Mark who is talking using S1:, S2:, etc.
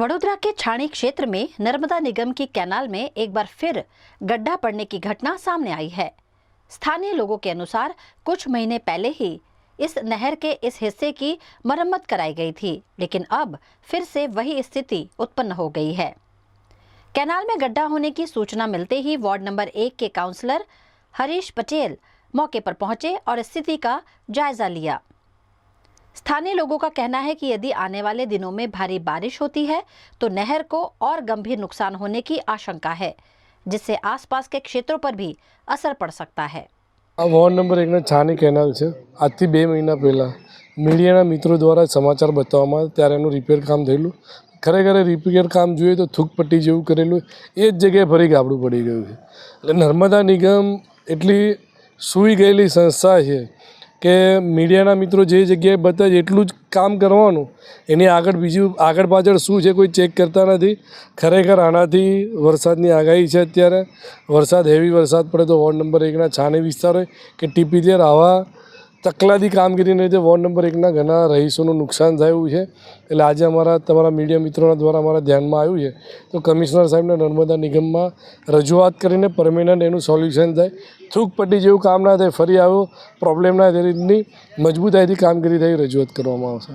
S1: वडोदरा के छाणी क्षेत्र में नर्मदा निगम की कैनाल में एक बार फिर गड्ढा पड़ने की घटना सामने आई है। स्थानीय लोगों के अनुसार कुछ महीने पहले ही इस नहर के इस हिस्से की मरम्मत कराई गई थी, लेकिन अब फिर से वही स्थिति उत्पन्न हो गई है। कैनाल में गड्ढा होने की सूचना मिलते ही वार्ड नंबर 1 के काउंसलर हरीश पटेल मौके पर पहुंचे और स्थिति का जायजा लिया। स्थानीय लोगों का कहना है कि यदि आने वाले दिनों में भारी बारिश होती है तो नहर को और गंभीर नुकसान होने की आशंका है, जिससे आसपास के क्षेत्रों पर भी असर पड़ सकता है।
S2: वॉर्ड नंबर 1 छाणी केनाल है। आज थी 2 महीना पहला मीडिया मित्रों द्वारा समाचार बताववामां त्यारे एनुं रिपेर काम थयेलुं। खरेखर रिपेर काम जोईए तो थूक पट्टी जेवुं करेलुं ए ज जग्याए फरी गाबडुं पड़ी गयुं छे। એટલે नर्मदा निगम एटली सूई गयेली संस्था है कि मीडिया मित्रों जे जग्याए बतावे एटलुं ज काम करवानुं, एनी आगळ बीजुं आगळ पाछळ शुं छे कोई चेक करता नथी। खरेखर आनाथी वरसादनी आगाही छे। अत्यारे वरसाद हेवी वरसाद पड़े तो वॉर्ड नंबर 1 छाणी विस्तार होय कि टीपीधेर आवा तकलादी कामगीरीने लीधे वॉर्ड नंबर 1 घना रहीशोनुं नुकसान थयुं छे। એટલે આજે અમારા તમારા મીડિયા મિત્રોના દ્વારા અમારા ધ્યાનમાં આવ્યું છે તો કમિશનર સાહેબને નર્મદા નિગમમાં રજૂઆત કરીને પરમેનન્ટ એનું સોલ્યુશન થાય, થૂક પટ્ટી જેવું કામ ના થાય, ફરી આવો પ્રોબ્લેમ ના થાય, એ રીતની મજબૂતાઈથી કામગીરી થઈ રજૂઆત કરવામાં આવશે।